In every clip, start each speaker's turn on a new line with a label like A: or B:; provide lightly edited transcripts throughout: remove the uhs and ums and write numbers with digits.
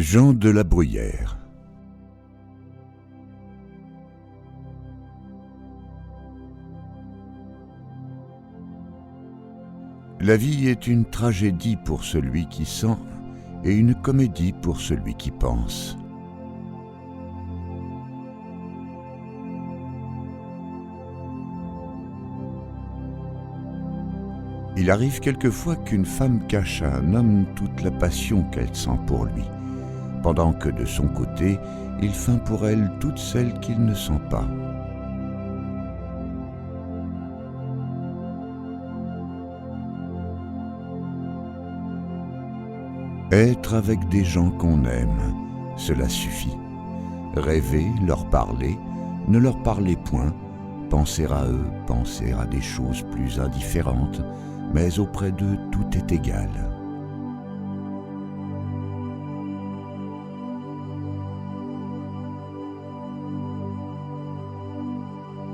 A: Jean de la Bruyère. La vie est une tragédie pour celui qui sent et une comédie pour celui qui pense. Il arrive quelquefois qu'une femme cache à un homme toute la passion qu'elle sent pour lui, pendant que de son côté, il feint pour elle toute celle qu'il ne sent pas. Être avec des gens qu'on aime, cela suffit. Rêver, leur parler, ne leur parler point, penser à eux, penser à des choses plus indifférentes, mais auprès d'eux tout est égal.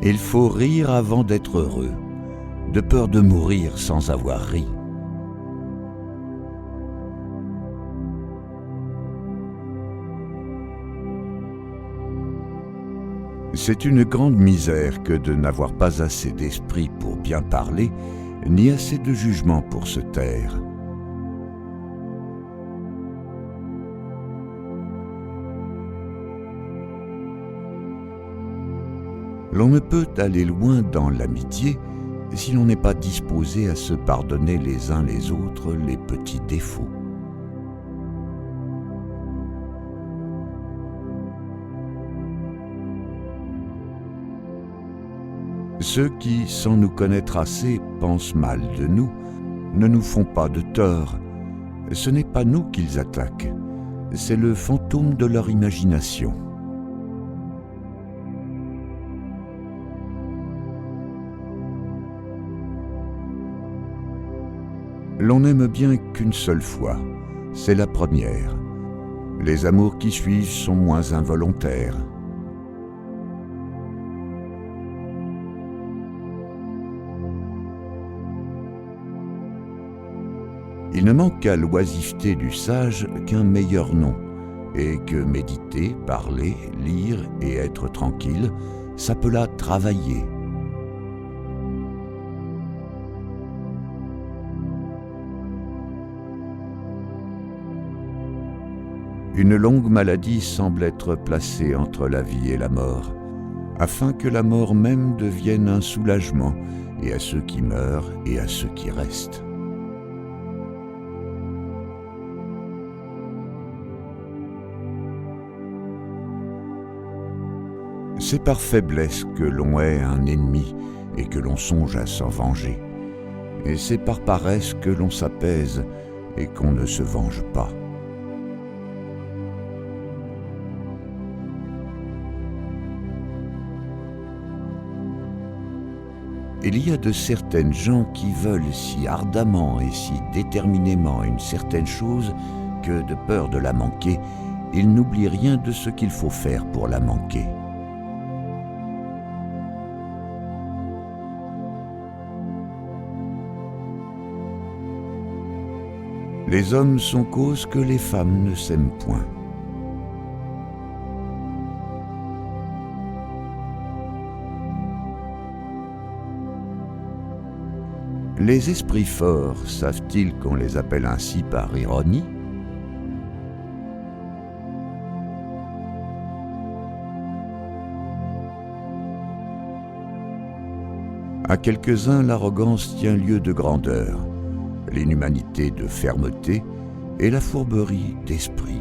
A: Il faut rire avant d'être heureux, de peur de mourir sans avoir ri. C'est une grande misère que de n'avoir pas assez d'esprit pour bien parler, ni assez de jugement pour se taire. L'on ne peut aller loin dans l'amitié si l'on n'est pas disposé à se pardonner les uns les autres les petits défauts. Ceux qui, sans nous connaître assez, pensent mal de nous, ne nous font pas de tort. Ce n'est pas nous qu'ils attaquent, c'est le fantôme de leur imagination. L'on n'aime bien qu'une seule fois, c'est la première. Les amours qui suivent sont moins involontaires. Il ne manque à l'oisiveté du sage qu'un meilleur nom, et que méditer, parler, lire et être tranquille s'appela travailler. Une longue maladie semble être placée entre la vie et la mort, afin que la mort même devienne un soulagement, et à ceux qui meurent et à ceux qui restent. C'est par faiblesse que l'on hait un ennemi et que l'on songe à s'en venger. Et c'est par paresse que l'on s'apaise et qu'on ne se venge pas. Il y a de certaines gens qui veulent si ardemment et si déterminément une certaine chose que, de peur de la manquer, ils n'oublient rien de ce qu'il faut faire pour la manquer. Les hommes sont cause que les femmes ne s'aiment point. Les esprits forts savent-ils qu'on les appelle ainsi par ironie? À quelques-uns, l'arrogance tient lieu de grandeur, l'inhumanité de fermeté et la fourberie d'esprit.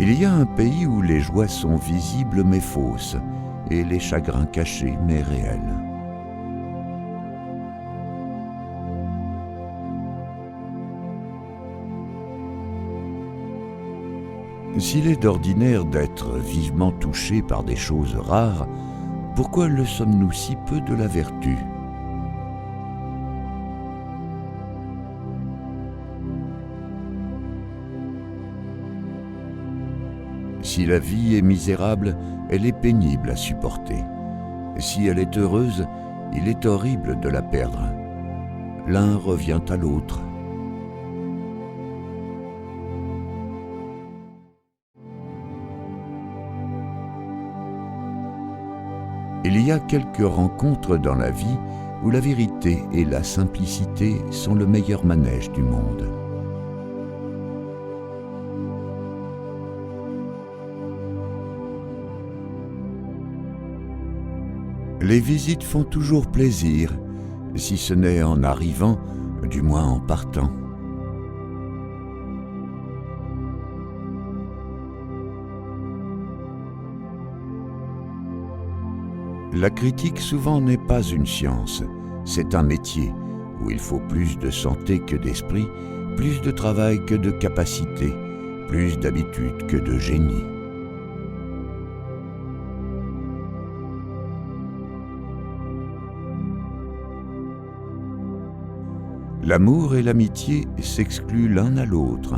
A: Il y a un pays où les joies sont visibles mais fausses, et les chagrins cachés mais réels. S'il est d'ordinaire d'être vivement touché par des choses rares, pourquoi le sommes-nous si peu de la vertu? Si la vie est misérable, elle est pénible à supporter. Si elle est heureuse, il est horrible de la perdre. L'un revient à l'autre. Il y a quelques rencontres dans la vie où la vérité et la simplicité sont le meilleur manège du monde. Les visites font toujours plaisir, si ce n'est en arrivant, du moins en partant. La critique souvent n'est pas une science, c'est un métier où il faut plus de santé que d'esprit, plus de travail que de capacité, plus d'habitude que de génie. L'amour et l'amitié s'excluent l'un à l'autre.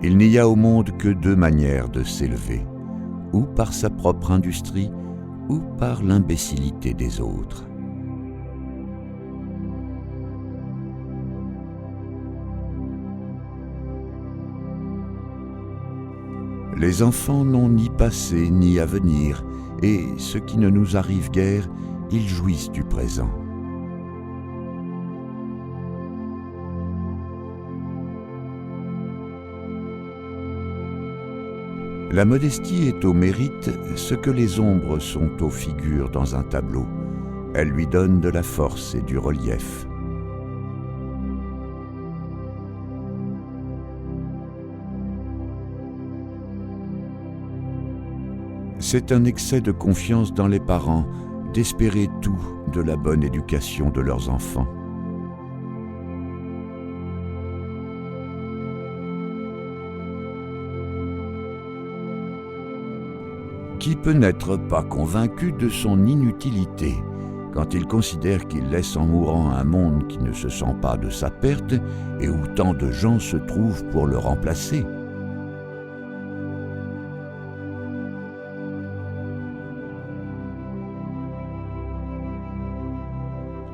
A: Il n'y a au monde que deux manières de s'élever, ou par sa propre industrie, ou par l'imbécilité des autres. Les enfants n'ont ni passé ni avenir, et ce qui ne nous arrive guère, ils jouissent du présent. La modestie est au mérite ce que les ombres sont aux figures dans un tableau. Elle lui donne de la force et du relief. C'est un excès de confiance dans les parents d'espérer tout de la bonne éducation de leurs enfants. Qui peut n'être pas convaincu de son inutilité quand il considère qu'il laisse en mourant un monde qui ne se sent pas de sa perte et où tant de gens se trouvent pour le remplacer?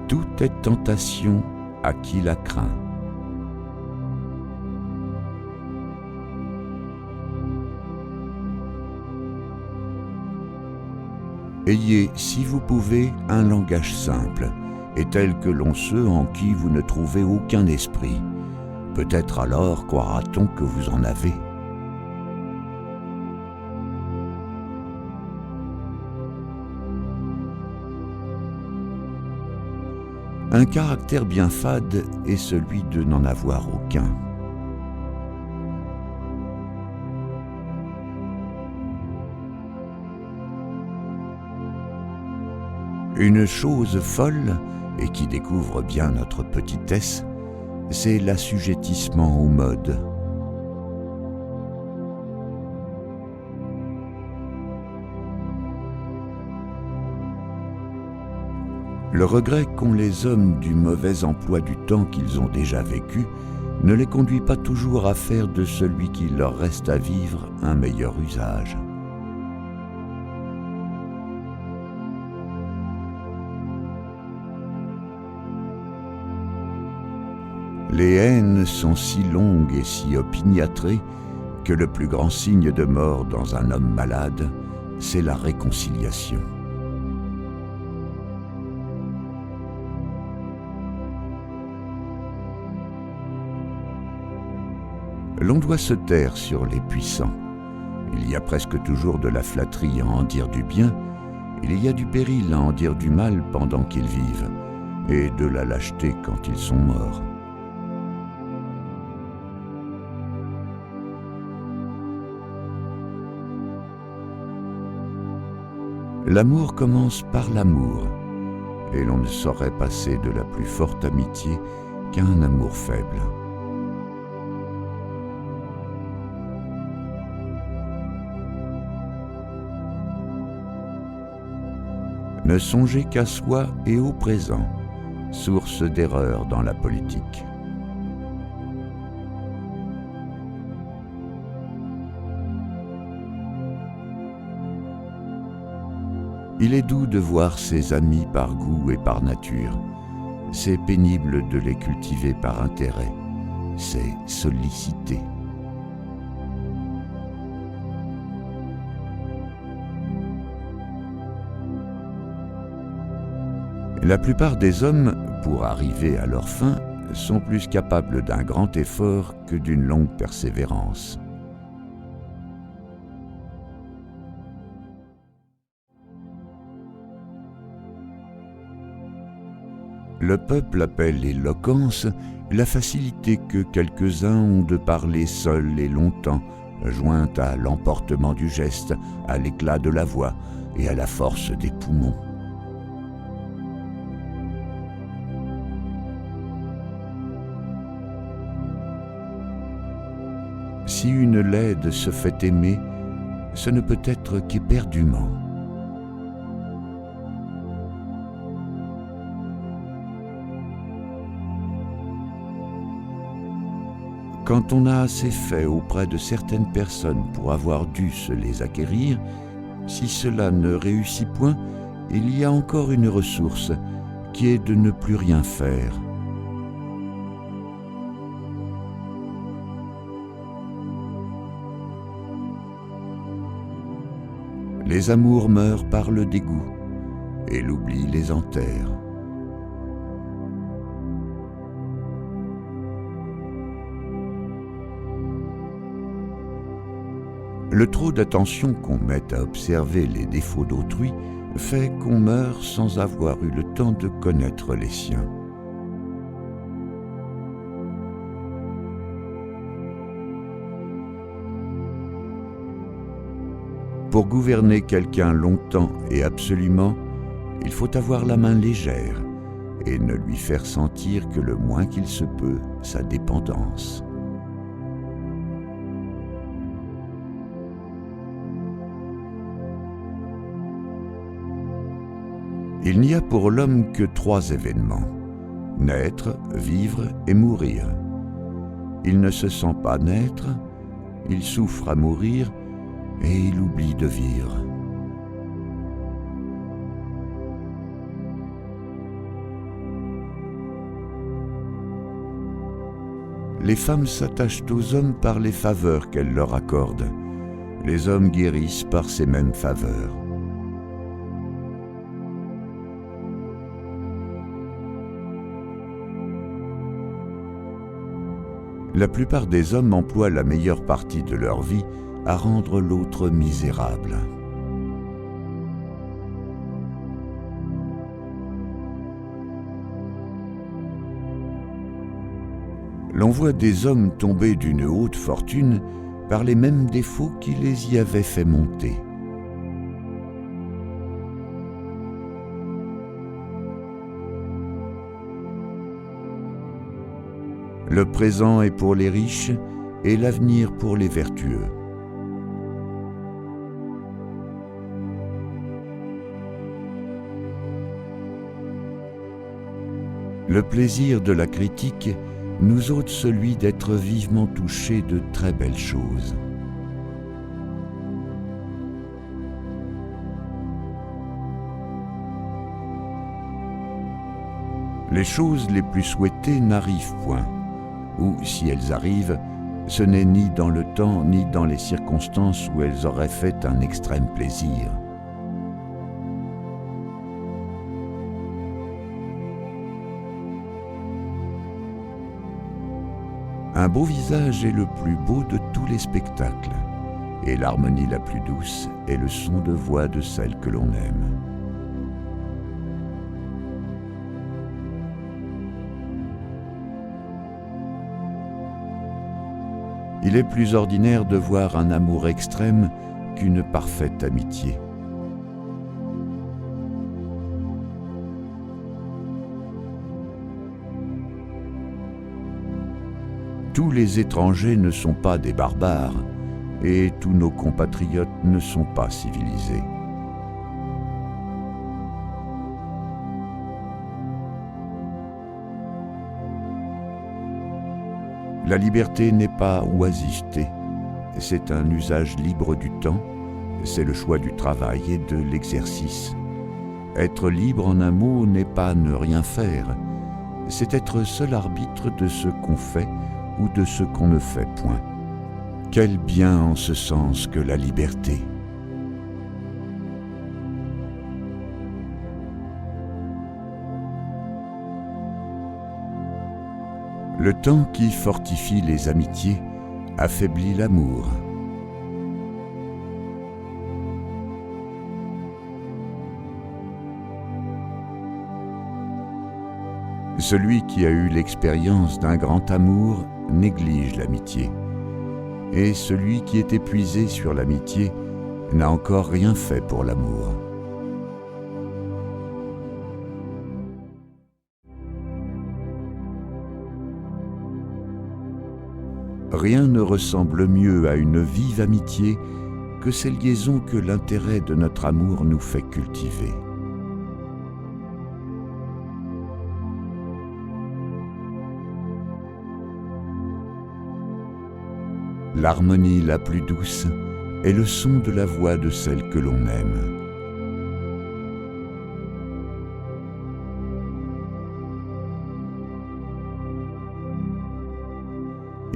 A: Tout est tentation à qui la craint. Ayez, si vous pouvez, un langage simple, et tel que l'ont ceux en qui vous ne trouvez aucun esprit. Peut-être alors croira-t-on que vous en avez. Un caractère bien fade est celui de n'en avoir aucun. Une chose folle, et qui découvre bien notre petitesse, c'est l'assujettissement aux modes. Le regret qu'ont les hommes du mauvais emploi du temps qu'ils ont déjà vécu ne les conduit pas toujours à faire de celui qui leur reste à vivre un meilleur usage. Les haines sont si longues et si opiniâtrées que le plus grand signe de mort dans un homme malade, c'est la réconciliation. L'on doit se taire sur les puissants. Il y a presque toujours de la flatterie à en dire du bien, il y a du péril à en dire du mal pendant qu'ils vivent, et de la lâcheté quand ils sont morts. L'amour commence par l'amour, et l'on ne saurait passer de la plus forte amitié qu'à un amour faible. Ne songez qu'à soi et au présent, source d'erreur dans la politique. Il est doux de voir ses amis par goût et par nature. C'est pénible de les cultiver par intérêt. C'est solliciter. La plupart des hommes, pour arriver à leur fin, sont plus capables d'un grand effort que d'une longue persévérance. Le peuple appelle l'éloquence la facilité que quelques-uns ont de parler seuls et longtemps, jointe à l'emportement du geste, à l'éclat de la voix et à la force des poumons. Si une laide se fait aimer, ce ne peut être qu'éperdument. Quand on a assez fait auprès de certaines personnes pour avoir dû se les acquérir, si cela ne réussit point, il y a encore une ressource qui est de ne plus rien faire. Les amours meurent par le dégoût, et l'oubli les enterre. Le trop d'attention qu'on met à observer les défauts d'autrui fait qu'on meurt sans avoir eu le temps de connaître les siens. Pour gouverner quelqu'un longtemps et absolument, il faut avoir la main légère et ne lui faire sentir que le moins qu'il se peut sa dépendance. Il n'y a pour l'homme que 3 événements: naître, vivre et mourir. Il ne se sent pas naître, il souffre à mourir et il oublie de vivre. Les femmes s'attachent aux hommes par les faveurs qu'elles leur accordent. Les hommes guérissent par ces mêmes faveurs. La plupart des hommes emploient la meilleure partie de leur vie à rendre l'autre misérable. L'on voit des hommes tomber d'une haute fortune par les mêmes défauts qui les y avaient fait monter. Le présent est pour les riches et l'avenir pour les vertueux. Le plaisir de la critique nous ôte celui d'être vivement touchés de très belles choses. Les choses les plus souhaitées n'arrivent point, ou si elles arrivent, ce n'est ni dans le temps ni dans les circonstances où elles auraient fait un extrême plaisir. Un beau visage est le plus beau de tous les spectacles, et l'harmonie la plus douce est le son de voix de celle que l'on aime. Il est plus ordinaire de voir un amour extrême qu'une parfaite amitié. Tous les étrangers ne sont pas des barbares, et tous nos compatriotes ne sont pas civilisés. La liberté n'est pas oisiveté, c'est un usage libre du temps, c'est le choix du travail et de l'exercice. Être libre en un mot n'est pas ne rien faire, c'est être seul arbitre de ce qu'on fait ou de ce qu'on ne fait point. Quel bien en ce sens que la liberté! Le temps qui fortifie les amitiés affaiblit l'amour. Celui qui a eu l'expérience d'un grand amour néglige l'amitié, et celui qui est épuisé sur l'amitié n'a encore rien fait pour l'amour. Rien ne ressemble mieux à une vive amitié que ces liaisons que l'intérêt de notre amour nous fait cultiver. L'harmonie la plus douce est le son de la voix de celle que l'on aime.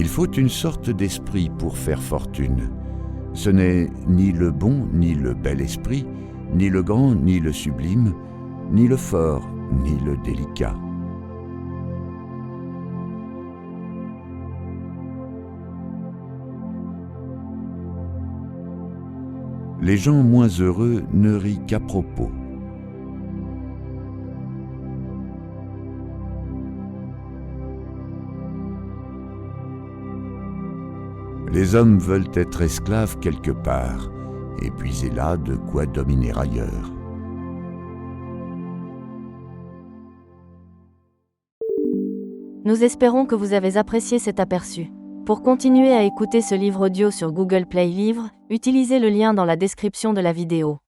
A: Il faut une sorte d'esprit pour faire fortune. Ce n'est ni le bon ni le bel esprit, ni le grand ni le sublime, ni le fort ni le délicat. Les gens moins heureux ne rient qu'à propos. Les hommes veulent être esclaves quelque part, et puiser là de quoi dominer ailleurs.
B: Nous espérons que vous avez apprécié cet aperçu. Pour continuer à écouter ce livre audio sur Google Play Livres, utilisez le lien dans la description de la vidéo.